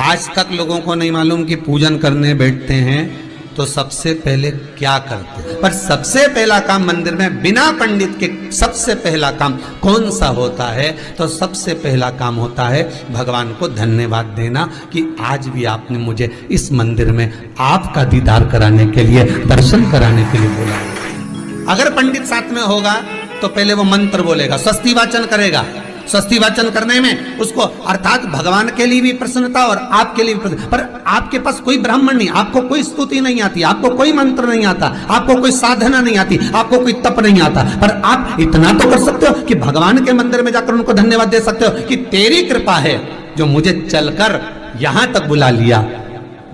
आज तक लोगों को नहीं मालूम कि पूजन करने बैठते हैं तो सबसे पहले क्या करते हैं। पर सबसे पहला काम मंदिर में बिना पंडित के सबसे पहला काम कौन सा होता है? तो सबसे पहला काम होता है भगवान को धन्यवाद देना कि आज भी आपने मुझे इस मंदिर में आपका दीदार कराने के लिए, दर्शन कराने के लिए बोला। अगर पंडित साथ में होगा तो पहले वो मंत्र बोलेगा, स्वस्ति वाचन करेगा। स्वस्ति वाचन करने में उसको अर्थात भगवान के लिए भी प्रसन्नता और आपके लिए भी प्रसन्नता। पर आपके पास कोई ब्राह्मण नहीं, आपको कोई स्तुति नहीं आती, आपको कोई मंत्र नहीं आता, आपको कोई साधना नहीं आती, आपको कोई तप नहीं आता, पर आप इतना तो कर सकते हो कि भगवान के मंदिर में जाकर उनको धन्यवाद दे सकते हो कि तेरी कृपा है जो मुझे चलकर यहां तक बुला लिया,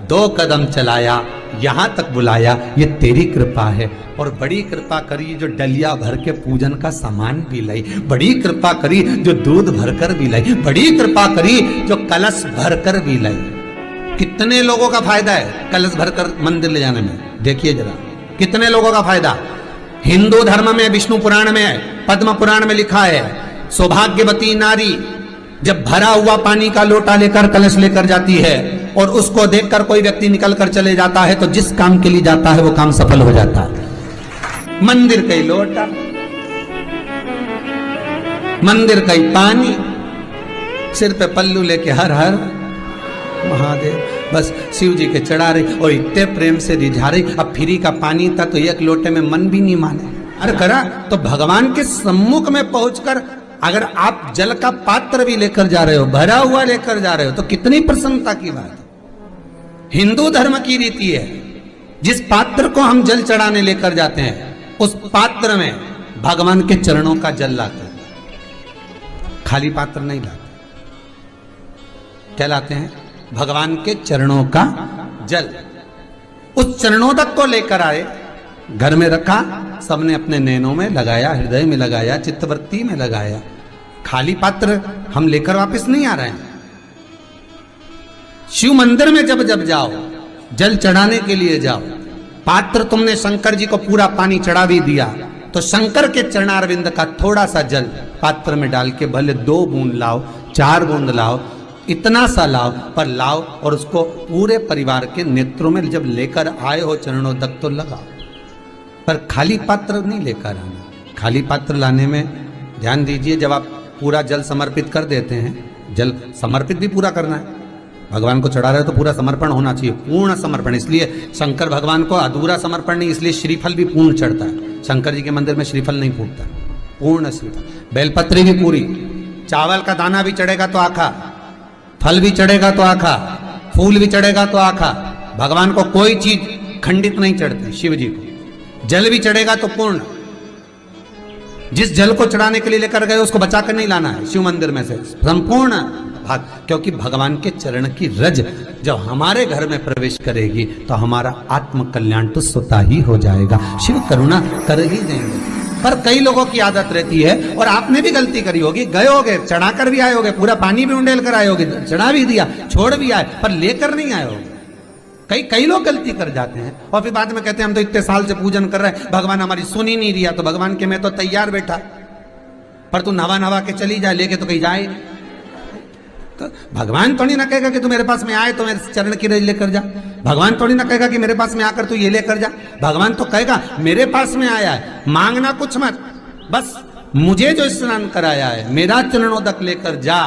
2 कदम चलाया, यहां तक बुलाया, ये तेरी कृपा है। और बड़ी कृपा करी जो डलिया भर के पूजन का सामान भी लाई, बड़ी कृपा करी जो दूध भरकर भी लाई, बड़ी कृपा करी जो कलश भरकर भी लाई। कितने लोगों का फायदा है कलश भरकर मंदिर ले जाने में? देखिए जरा कितने लोगों का फायदा। हिंदू धर्म में विष्णु पुराण में, पद्म पुराण में लिखा है, सौभाग्यवती नारी जब भरा हुआ पानी का लोटा लेकर कलश लेकर जाती है और उसको देखकर कोई व्यक्ति निकल कर चले जाता है तो जिस काम के लिए जाता है वो काम सफल हो जाता है। मंदिर का ही लोटा, मंदिर का ही पानी, सिर पे पल्लू लेके हर हर महादेव, बस शिव जी के चढ़ा रही और इतने प्रेम से रिझा रही। अब फ्री का पानी था तो एक लोटे में मन भी नहीं माने। अरे करा तो भगवान के सम्मुख में पहुंचकर अगर आप जल का पात्र भी लेकर जा रहे हो, भरा हुआ लेकर जा रहे हो, तो कितनी प्रसन्नता की बात है। हिंदू धर्म की रीति है, जिस पात्र को हम जल चढ़ाने लेकर जाते हैं उस पात्र में भगवान के चरणों का जल लाते हैं, खाली पात्र नहीं लाते। क्या लाते हैं? भगवान के चरणों का जल। उस चरणोदक को लेकर आए, घर में रखा, सबने अपने नैनों में लगाया, हृदय में लगाया, चित्तवृत्ति में लगाया। खाली पात्र हम लेकर वापस नहीं आ रहे हैं। शिव मंदिर में जब जब जाओ, जल चढ़ाने के लिए जाओ, पात्र तुमने शंकर जी को पूरा पानी चढ़ा भी दिया तो शंकर के चरणारविंद का थोड़ा सा जल पात्र में डाल के भले 2 बूंद लाओ, 4 बूंद लाओ, इतना सा लाओ, पर लाओ और उसको पूरे परिवार के नेत्रों में जब लेकर आए हो चरणोदक तो लगाओ। पर खाली पात्र नहीं लेकर आना। खाली पात्र लाने में ध्यान दीजिए, जब आप पूरा जल समर्पित कर देते हैं, जल समर्पित भी पूरा करना है, भगवान को चढ़ा रहे हो तो पूरा समर्पण होना चाहिए, पूर्ण समर्पण। इसलिए शंकर भगवान को अधूरा समर्पण नहीं, इसलिए श्रीफल भी पूर्ण चढ़ता है। शंकर जी के मंदिर में श्रीफल नहीं फूटता, पूर्ण श्रीफल, बेलपत्री भी पूरी, चावल का दाना भी चढ़ेगा तो आखा, फल भी चढ़ेगा तो आखा, फूल भी चढ़ेगा तो आखा। भगवान को कोई चीज खंडित नहीं चढ़ती, शिव जी को जल भी चढ़ेगा तो पूर्ण। जिस जल को चढ़ाने के लिए लेकर गए उसको बचा कर नहीं लाना है शिव मंदिर में से, संपूर्ण भाग, क्योंकि भगवान के चरण की रज जब हमारे घर में प्रवेश करेगी तो हमारा आत्म कल्याण तो स्वतः ही हो जाएगा। शिव करुणा कर ही देंगे। पर कई लोगों की आदत रहती है, और आपने भी गलती करी होगी, गए होगे, चढ़ाकर भी आए होगे, पूरा पानी भी उंडेल कर आए होगे, चढ़ा भी दिया, छोड़ भी आए, पर लेकर नहीं आए होगे। कई लोग गलती कर जाते हैं और फिर बाद में कहते हैं हम तो इतने साल से पूजन कर रहे हैं, भगवान हमारी सुन ही नहीं दिया। तो भगवान के मैं तो तैयार बैठा, पर तू नवा के चली जाए, लेके तो कहीं जाए। तो भगवान थोड़ी ना कहेगा कि तू मेरे पास में आए तो मेरे चरण की रज लेकर जा। भगवान थोड़ी ना कहेगा कि मेरे पास में आकर तू ये लेकर जा। भगवान तो कहेगा मेरे पास में आया है, मांगना कुछ मत, बस मुझे जो स्नान कराया है मेरा चरणोदक लेकर जा,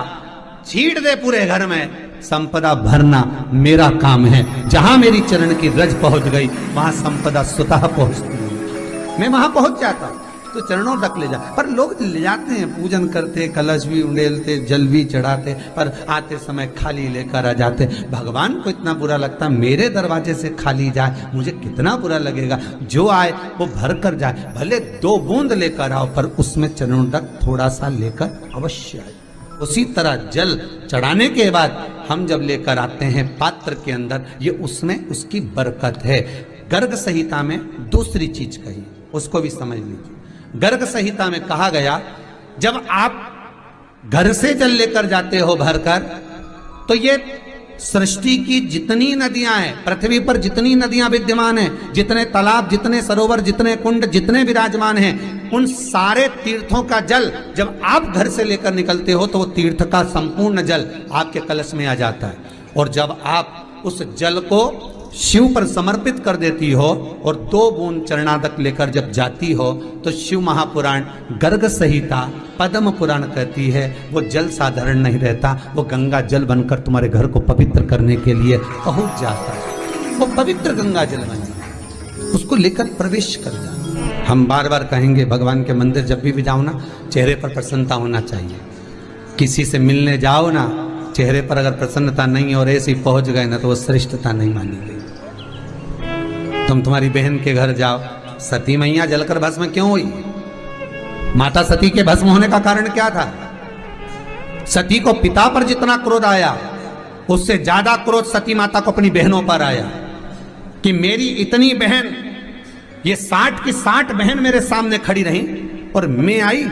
छीट दे पूरे घर में, संपदा भरना मेरा काम है। जहां मेरी चरण की रज पहुंच गई वहां संपदा स्वतः पहुंचती है, मैं वहां पहुंच जाता हूं। तो चरणों तक ले जा, पर लोग ले जाते हैं, पूजन करते, कलश भी उंडेलते, जल भी चढ़ाते, पर आते समय खाली लेकर आ जाते। भगवान को इतना बुरा लगता, मेरे दरवाजे से खाली जाए, मुझे कितना बुरा लगेगा। जो आए वो भर कर जाए, भले 2 बूंद लेकर आओ, पर उसमें चरणों तक थोड़ा सा लेकर अवश्य आए। उसी तरह जल चढ़ाने के बाद हम जब लेकर आते हैं पात्र के अंदर, ये उसमें उसकी बरकत है। गर्ग संहिता में दूसरी चीज कही, उसको भी समझ लीजिए। गर्ग संहिता में कहा गया, जब आप घर से जल लेकर जाते हो भरकर, तो ये सृष्टि की जितनी नदियां हैं, पृथ्वी पर जितनी नदियां विद्यमान हैं, जितने तालाब, जितने सरोवर, जितने कुंड, जितने विराजमान हैं, उन सारे तीर्थों का जल जब आप घर से लेकर निकलते हो तो वो तीर्थ का संपूर्ण जल आपके कलश में आ जाता है। और जब आप उस जल को शिव पर समर्पित कर देती हो और 2 बूंद चरणादक लेकर जब जाती हो तो शिव महापुराण गर्ग संहिता पद्म पुराण कहती है वो जल साधारण नहीं रहता, वो गंगा जल बनकर तुम्हारे घर को पवित्र करने के लिए पहुंच जाता है। वो पवित्र गंगा जल बन जाए, उसको लेकर प्रवेश कर जाए। हम बार बार कहेंगे भगवान के मंदिर जब भी जाओ ना, चेहरे पर प्रसन्नता होना चाहिए। किसी से मिलने जाओ ना, चेहरे पर अगर प्रसन्नता नहीं और ऐसे ही पहुंच गए ना तो वो श्रेष्ठता नहीं मानी गई। तुम तुम्हारी बहन के घर जाओ, सती मैया जलकर भस्म क्यों हुई? माता सती के भस्म होने का कारण क्या था? सती को पिता पर जितना क्रोध आया उससे ज्यादा क्रोध सती माता को अपनी बहनों पर आया कि मेरी इतनी बहन, ये 60 की 60 बहन मेरे सामने खड़ी रही और मैं आई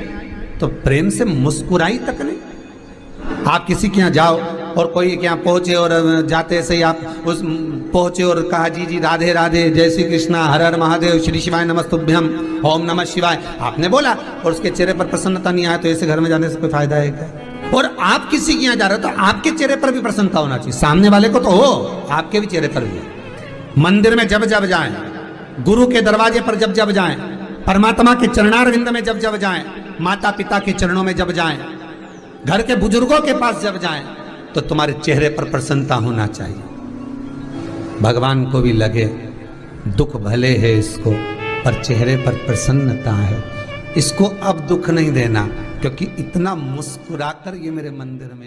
तो प्रेम से मुस्कुराई तक नहीं। आप किसी के यहाँ जाओ और कोई के यहाँ पहुंचे और जाते से ही आप उस पहुंचे और कहा जी जी राधे राधे, जय श्री कृष्णा, हर हर महादेव, श्री शिवाय नमस्तुभ्यम, ओम नमः शिवाय, आपने बोला और उसके चेहरे पर प्रसन्नता नहीं आया तो ऐसे घर में जाने से कोई फायदा है क्या? और आप किसी के यहाँ जा रहे हो तो आपके चेहरे पर भी प्रसन्नता होना चाहिए, सामने वाले को तो हो, आपके भी चेहरे पर भी। मंदिर में जब जब जाएं, गुरु के दरवाजे पर जब जब जाएं, परमात्मा के चरणारविंद में जब जब जाएं, माता पिता के चरणों में जब जाएं, घर के बुजुर्गों के पास जब जाएं तो तुम्हारे चेहरे पर प्रसन्नता होना चाहिए। भगवान को भी लगे दुख भले है इसको पर चेहरे पर प्रसन्नता है, इसको अब दुख नहीं देना, क्योंकि इतना मुस्कुराकर ये मेरे मंदिर में